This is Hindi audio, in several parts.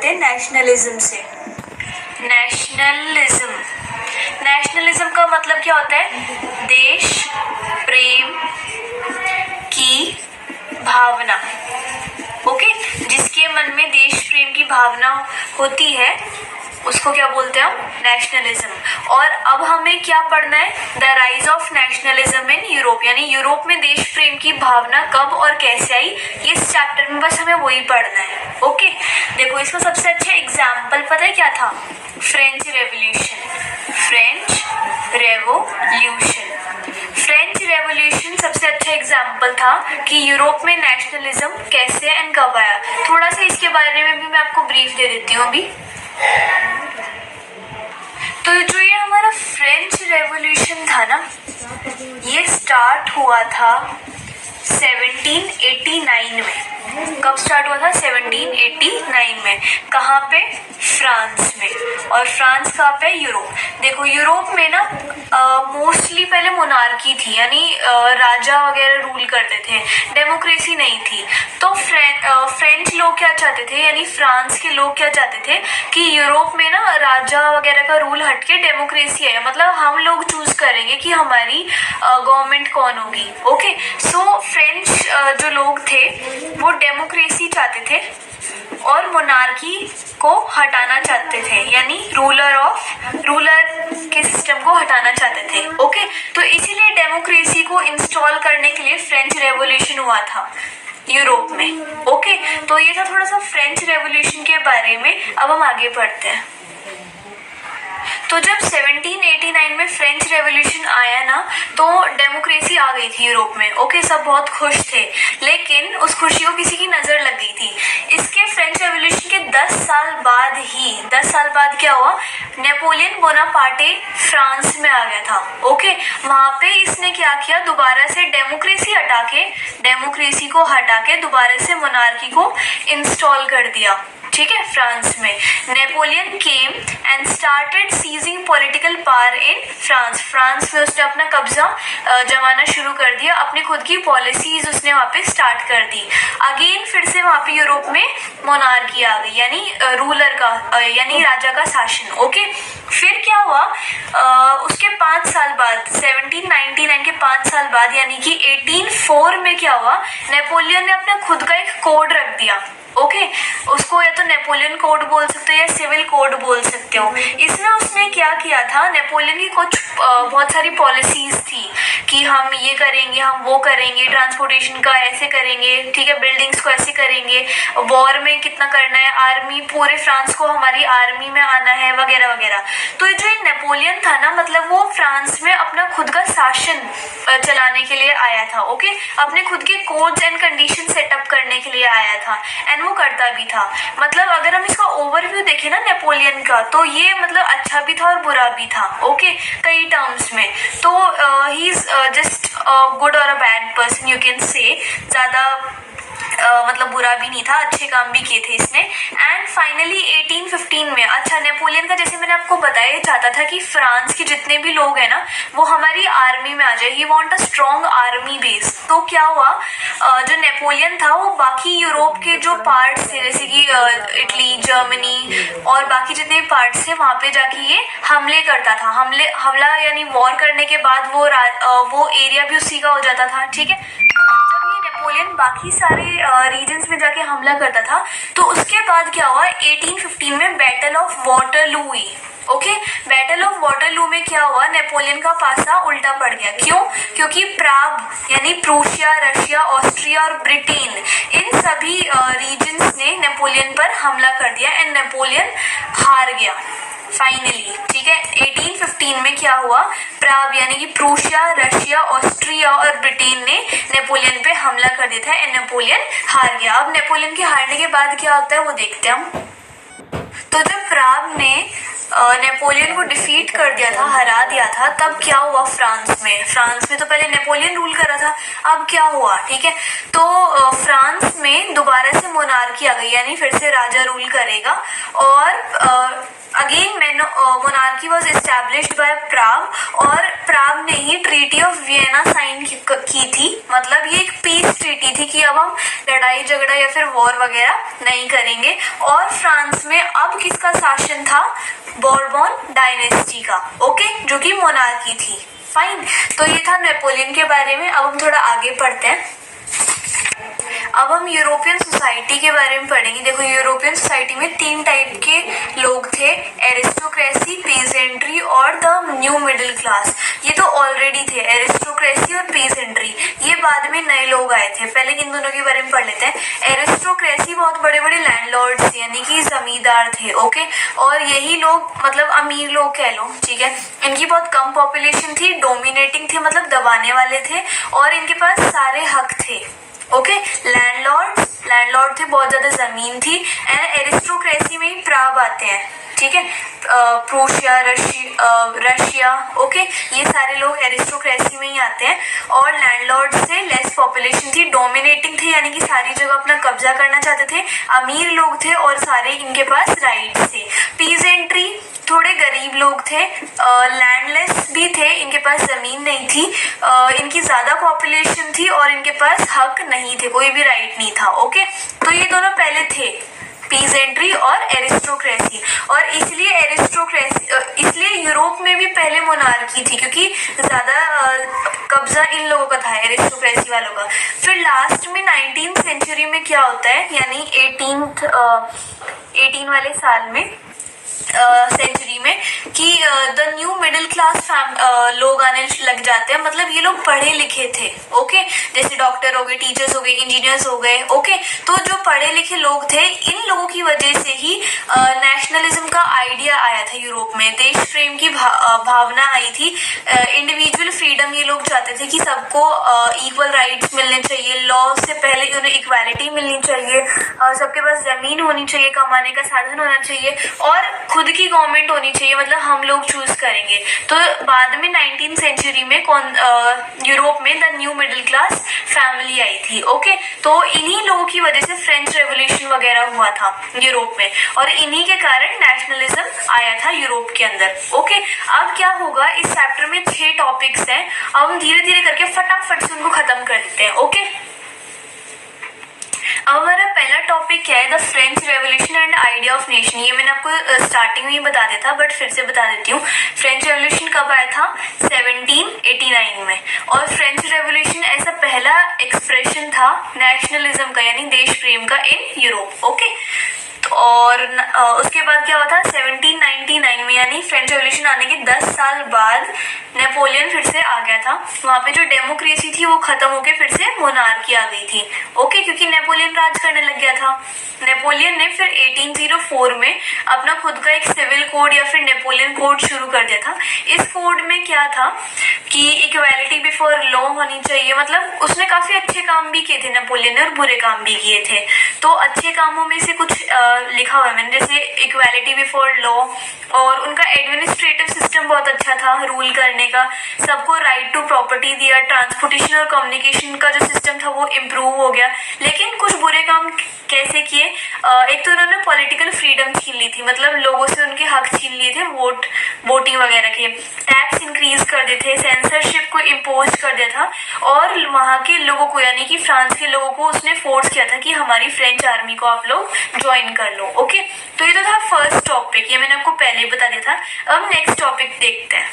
हैं नेशनलिज्म से। नेशनलिज्म का मतलब क्या होता है? देश प्रेम की भावना। ओके, जिसके मन में देश प्रेम की भावना होती है उसको क्या बोलते हैं हम? नेशनलिज्म। और अब हमें क्या पढ़ना है? The rise of nationalism in Europe, यानी यूरोप में देश प्रेम की भावना कब और कैसे आई, ये इस चैप्टर में बस हमें वही पढ़ना है। ओके, देखो इसका सबसे अच्छा एग्जाम्पल पता है क्या था? French revolution. फ्रेंच रेवोल्यूशन सबसे अच्छा एग्जाम्पल था कि यूरोप में नेशनलिज्म कैसे एंड कब आया। थोड़ा सा इसके बारे में भी मैं आपको ब्रीफ दे देती हूँ अभी। तो जो ये हमारा फ्रेंच रेवोल्यूशन था ना, ये स्टार्ट हुआ था 1789 में। कब स्टार्ट हुआ था? 1789 में। कहाँ पे? फ्रांस में। और फ्रांस कहाँ पे? यूरोप। देखो यूरोप में ना मोस्टली पहले मोनार्की थी, यानी राजा वगैरह रूल करते थे, डेमोक्रेसी नहीं थी। तो फ्रेंच लोग क्या चाहते थे, यानी फ्रांस के लोग क्या चाहते थे कि यूरोप में ना राजा वगैरह का रूल हटके डेमोक्रेसी है, मतलब हम लोग चूज करेंगे कि हमारी गवर्नमेंट कौन होगी। ओके, सो फ्रेंच जो लोग थे वो डेमोक्रेसी चाहते थे और मोनार्की को हटाना चाहते थे, यानी रूलर के सिस्टम को हटाना चाहते थे। ओके, तो इसीलिए डेमोक्रेसी को इंस्टॉल करने के लिए फ्रेंच रेवोल्यूशन हुआ था यूरोप में। ओके, तो ये था थोड़ा सा फ्रेंच रेवोल्यूशन के बारे में। अब हम आगे बढ़ते हैं। तो जब 1789 में फ्रेंच रेवोल्यूशन आया ना, तो डेमोक्रेसी आ गई थी यूरोप में। ओके, सब बहुत खुश थे, लेकिन उस खुशी को किसी की नजर लग गई थी। इसके फ्रेंच रेवोल्यूशन के 10 साल बाद क्या हुआ? नेपोलियन बोनापार्टे फ्रांस में आ गया था। ओके, वहां पे इसने क्या किया? दोबारा से डेमोक्रेसी को हटा के दोबारा से मोनार्की को इंस्टॉल कर दिया। ठीक है, फ्रांस में। Napoleon came and started seizing political power in France में उसने अपना कब्जा जमाना शुरू कर दिया, अपनी खुद की पॉलिसीज उसने वहाँ पे स्टार्ट कर दी। अगेन फिर से वहाँ पे यूरोप में मोनार्की आ गई, यानी रूलर का यानी राजा का शासन। ओके, फिर क्या हुआ? उसके 5 साल बाद 1799 के 5 साल बाद यानी कि 1804 में क्या हुआ? नेपोलियन ने अपना खुद का एक कोड रख दिया। ओके, उसको या तो नेपोलियन कोड बोल सकते हो या सिविल कोड बोल सकते हो। इसमें उसने क्या किया था? नेपोलियन की कुछ बहुत सारी पॉलिसीज थी कि हम ये करेंगे, हम वो करेंगे, ट्रांसपोर्टेशन का ऐसे करेंगे, ठीक है, बिल्डिंग्स को ऐसे करेंगे, वॉर में कितना करना है, आर्मी पूरे फ्रांस को हमारी आर्मी में आना है, वगैरह वगैरह। तो जो ये नेपोलियन था ना, मतलब वो फ्रांस में अपना खुद का शासन चलाने के लिए आया था। ओके, अपने खुद के कोड्स एंड कंडीशन सेटअप करने के लिए आया था, एंड वो करता भी था। मतलब अगर हम इसका ओवरव्यू देखें ना नेपोलियन का, तो ये मतलब अच्छा भी था और बुरा भी था। ओके, कई टर्म्स में। तो ही इज जस्ट गुड और a bad person, you can say. ज्यादा मतलब बुरा भी नहीं था, अच्छे काम भी किए थे इसने। एंड फाइनली 1815 में, अच्छा नेपोलियन का जैसे मैंने आपको बताया, चाहता था कि फ्रांस के जितने भी लोग हैं ना वो हमारी आर्मी में आ जाए। He want a strong army base. तो क्या हुआ? जो नेपोलियन था वो बाकी यूरोप के जो पार्ट्स थे, जैसे कि इटली, जर्मनी और बाकी जितने भी पार्ट्स थे, वहां पे जाके ये हमले करता था। हमला यानी वॉर करने के बाद वो एरिया भी उसी का हो जाता था। ठीक है, नेपोलियन बाकी सारे रीजन्स में जाके हमला करता था। तो उसके बाद क्या हुआ? 1815 में बैटल ऑफ वाटरलू हुई। ओके, बैटल ऑफ वाटरलू में क्या हुआ? नेपोलियन का पासा उल्टा पड़ गया। क्यों? क्योंकि प्राग यानी प्रूशिया, रशिया, ऑस्ट्रिया और ब्रिटेन, इन सभी रीजन्स ने नेपोलियन पर हमला कर दिया एंड नेपोलियन हार गया फाइनली। ठीक है, 1815 में क्या हुआ? प्राग यानी कि प्रूशिया, रशिया, ऑस्ट्रिया और ब्रिटेन ने नेपोलियन पे हमला कर दिया था एंड नेपोलियन हार गया। अब नेपोलियन के हारने के बाद क्या होता है वो देखते हैं हम। तो जब प्राग ने नेपोलियन को डिफीट कर दिया था, हरा दिया था, तब क्या हुआ? फ्रांस में तो पहले नेपोलियन रूल कर रहा था, अब क्या हुआ? ठीक है, तो फ्रांस में दोबारा से मोनार्की आ गई, यानी फिर से राजा रूल करेगा। और again monarchy was established by Prague, और प्राग ने ही ट्रीटी ऑफ वियना साइन की थी। मतलब ये एक पीस ट्रीटी थी कि अब हम लड़ाई झगड़ा या फिर वॉर वगैरह नहीं करेंगे। और फ्रांस में अब किसका शासन था? बॉर्बन डायनेस्टी का, ओके, जो कि मोनार्की थी। फाइन, तो ये था नेपोलियन के बारे में। अब हम थोड़ा आगे पढ़ते हैं। अब हम यूरोपियन सोसाइटी के बारे में पढ़ेंगे। देखो, यूरोपियन सोसाइटी में 3 टाइप के लोग थे, एरिस्टोक्रेसी, पीजेंट्री और द न्यू मिडिल क्लास। ये तो ऑलरेडी थे, एरिस्टोक्रेसी और पीजेंट्री, ये बाद में नए लोग आए थे। पहले इन दोनों के बारे में पढ़ लेते हैं। एरिस्टोक्रेसी बहुत बड़े बड़े लैंडलॉर्ड्स थे, यानी कि जमींदार थे, ओके, और यही लोग मतलब अमीर लोग कह लो, ठीक है। इनकी बहुत कम पॉपुलेशन थी, डोमिनेटिंग थे मतलब दबाने वाले थे, और इनके पास सारे हक थे, ओके। लैंडलॉर्ड थे, बहुत ज्यादा जमीन थी। एंड एरिस्टोक्रेसी में ही प्राव आते हैं, ठीक है, प्रूशिया, रशिया, ओके, ये सारे लोग एरिस्टोक्रेसी में ही आते हैं। और लैंडलॉर्ड से लेस पॉपुलेशन थी, डोमिनेटिंग थे, यानी कि सारी जगह अपना कब्जा करना चाहते थे, अमीर लोग थे और सारे इनके पास राइट्स थे। पीजेंट्री थोड़े गरीब लोग थे, लैंडलेस भी थे, इनके पास जमीन नहीं थी, इनकी ज्यादा पॉपुलेशन थी और इनके पास हक नहीं थे, कोई भी राइट नहीं था, ओके। तो ये दोनों पहले थे, पीजेंट्री और एरिस्टोक्रेसी। और इसलिए यूरोप में भी पहले मोनार्की थी, क्योंकि ज्यादा कब्जा इन लोगों का था, एरिस्टोक्रेसी वालों का। फिर लास्ट में 19th सेंचुरी में क्या होता है, यानी 18 वाले साल में सेंचुरी में, कि द न्यू मिडिल क्लास लोग आने लग जाते हैं। मतलब ये लोग पढ़े लिखे थे, ओके, जैसे डॉक्टर हो गए, टीचर्स हो गए, इंजीनियर्स हो गए, ओके। तो जो पढ़े लिखे लोग थे, इन लोगों की वजह से ही नेशनलिज्म का आइडिया आया था यूरोप में, देश प्रेम की भावना आई थी, इंडिविजुअल फ्रीडम ये लोग चाहते थे कि सबको इक्वल राइट्स मिलने चाहिए, लॉ से पहले उन्हें इक्वालिटी मिलनी चाहिए, सबके पास जमीन होनी चाहिए, कमाने का साधन होना चाहिए, और खुद की गवर्नमेंट होनी चाहिए, मतलब हम लोग चूज करेंगे। तो बाद में 19th सेंचुरी में यूरोप में the new middle class family I थी, ओके। तो इन्हीं लोगों की वजह से फ्रेंच रेवोल्यूशन वगैरह हुआ था यूरोप में, और इन्हीं के कारण नेशनलिज्म आया था यूरोप के अंदर, ओके। अब क्या होगा, इस चैप्टर में 6 टॉपिक्स हैं, अब हम धीरे धीरे करके फटाफट से उनको खत्म कर देते हैं, ओके। अब हमारा पहला टॉपिक क्या है, the French revolution and idea of nation. ये मैंने आपको स्टार्टिंग में ही बता दिया था, बट फिर से बता देती हूँ। फ्रेंच रेवोल्यूशन कब आया था? 1789 में। और फ्रेंच रेवोल्यूशन ऐसा पहला एक्सप्रेशन था नेशनलिज्म का, यानी देश प्रेम का इन यूरोप, ओके। और उसके बाद क्या हुआ था 1799 में, यानी फ्रेंच रेवोल्यूशन आने के 10 साल बाद नेपोलियन फिर से आ गया था। वहां पे जो डेमोक्रेसी थी वो खत्म होके फिर से मोनार्की आ गई थी, ओके, क्योंकि नेपोलियन राज करने लग गया था। नेपोलियन ने फिर 1804 में अपना खुद का एक सिविल कोड या फिर नेपोलियन कोड शुरू कर दिया था। इस कोड में क्या था कि इक्वालिटी बिफोर लॉ होनी चाहिए, मतलब उसने काफी अच्छे काम भी किए थे नेपोलियन ने, और बुरे काम भी किए थे। तो अच्छे कामों में से कुछ लिखा हुआ है मैंने, जैसे इक्वालिटी बिफोर लॉ, और उनका एडमिनिस्ट्रेटिव सिस्टम बहुत अच्छा था रूल करने का, सबको राइट टू प्रॉपर्टी दिया, ट्रांसपोर्टेशन और कम्युनिकेशन का जो सिस्टम था वो इम्प्रूव हो गया। लेकिन कुछ बुरे काम कैसे किए, एक तो उन्होंने पॉलिटिकल फ्रीडम छीन ली थी, मतलब लोगों से उनके हक छीन लिए थे, वोटिंग वगैरह के, टैक्स इंक्रीज कर दिए थे, सेंसरशिप को इम्पोज कर दिया था, और वहां के लोगों को, यानी कि फ्रांस के लोगों को उसने फोर्स किया था कि हमारी फ्रेंच आर्मी को आप लोग ज्वाइन कर लो, ओके। तो ये तो था फर्स्ट टॉपिक, ये मैंने आपको पहले ही बता दिया था। अब नेक्स्ट टॉपिक देखते हैं।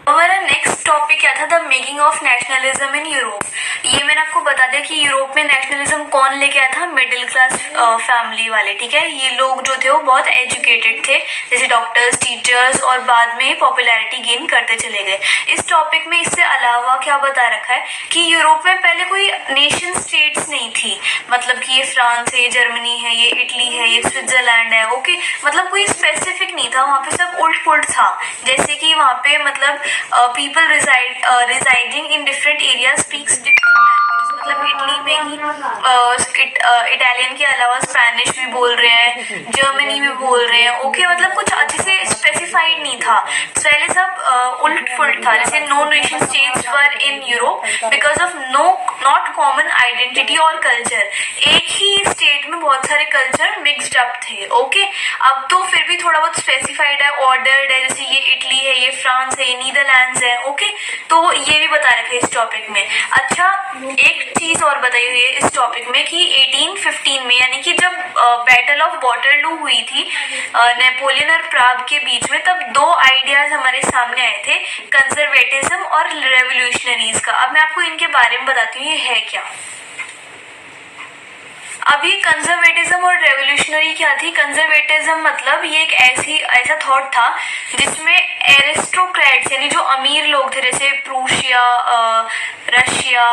हमारा नेक्स्ट टॉपिक क्या था, the making of nationalism in Europe. ये मैंने आपको बता दिया कि यूरोप में नेशनलिज्म कौन लेके आया था, मिडिल क्लास फैमिली वाले, ठीक है। ये लोग जो थे वो बहुत एजुकेटेड थे, जैसे डॉक्टर्स, टीचर्स, और बाद में पॉपुलैरिटी गेन करते चले गए। इस टॉपिक में इससे अलावा क्या बता रखा है कि यूरोप में पहले कोई नेशन स्टेट्स नहीं थी, मतलब कि ये फ्रांस है, ये जर्मनी है, ये इटली है, ये स्विट्जरलैंड है, ओके, मतलब कोई स्पेसिफिक नहीं था, वहाँ पे सब उल्ट पुल्ट था। जैसे कि वहाँ पे मतलब people residing in different areas speaks different languages, मतलब इटली में ही इटालियन के अलावा स्पेनिश भी बोल रहे हैं, जर्मनी भी बोल रहे हैं, ओके, मतलब कुछ अच्छे से स्पेसिफिक स्पेसिफाइड नहीं था, पहले सब उल्ट पुल्ट था, जैसे no nation states were in Europe because of not common identity और कल्चर। एक ही स्टेट में बहुत सारे कल्चर मिक्सड अप थे। ओके, अब तो फिर भी थोड़ा बहुत स्पेसिफाइड है, ऑर्डर्ड है, जैसे ये इटली है, ये फ्रांस है, ये नीदरलैंड्स है। ओके, तो ये भी बता रखे इस टॉपिक में। अच्छा, एक चीज और बताई हुई है इस टॉपिक में कि 1815 में, यानी कि जब बैटल ऑफ वाटरलू हुई थी नेपोलियन और प्राग के बीच में, तब दो आइडियाज हमारे सामने आए थे, कंजर्वेटिज्म और रेवोल्यूशनरीज का। अब मैं आपको इनके बारे में बताती हूँ ये है क्या। अब ये कंजर्वेटिज्म और रेवोल्यूशनरी क्या थी? कंजर्वेटिज्म मतलब ये एक ऐसा थॉट था जिसमें एरिस्टोक्रेट्स यानी जो अमीर लोग थे, जैसे प्रूशिया, रशिया,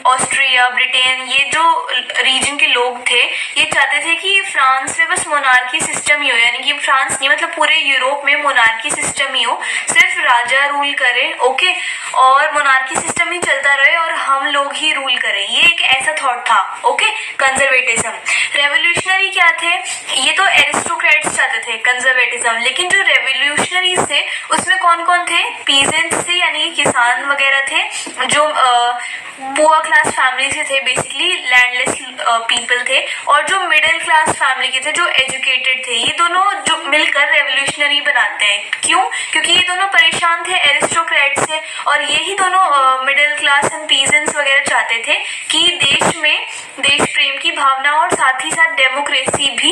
ऑस्ट्रिया, ब्रिटेन, ये जो रीजन के लोग थे, ये चाहते थे कि फ्रांस में बस मोनार्की सिस्टम ही हो, यानी कि फ्रांस नहीं मतलब पूरे यूरोप में मोनार्की सिस्टम ही हो, सिर्फ राजा रूल करे। ओके, और मोनार्की सिस्टम ही चलता रहे और हम लोग ही रूल करें, ये एक ऐसा थॉट था। Okay, conservatism. रेवोल्यूशनरी क्या थे? ये तो एरिस्टोक्रेट्स चाहते थे कंजर्वेटिज्म, लेकिन जो रेवोल्यूशनरीज थे उसमें कौन कौन थे? पीजेंट्स थे, यानी कि किसान वगैरह थे, जो पुअर क्लास फैमिली से थे, बेसिकली लैंडलेस पीपल थे, और जो मिडिल क्लास फैमिली के थे, जो एजुकेटेड थे। ये दोनों जो मिलकर रेवोल्यूशनरी बनाते हैं। क्यों? क्योंकि ये दोनों परेशान थे एरिस्टोक्रेट से, और यही दोनों मिडिल क्लास एंड पीजेंट्स वगैरह चाहते थे कि देश में देश प्रेम की भावना और साथ ही साथ डेमोक्रेसी भी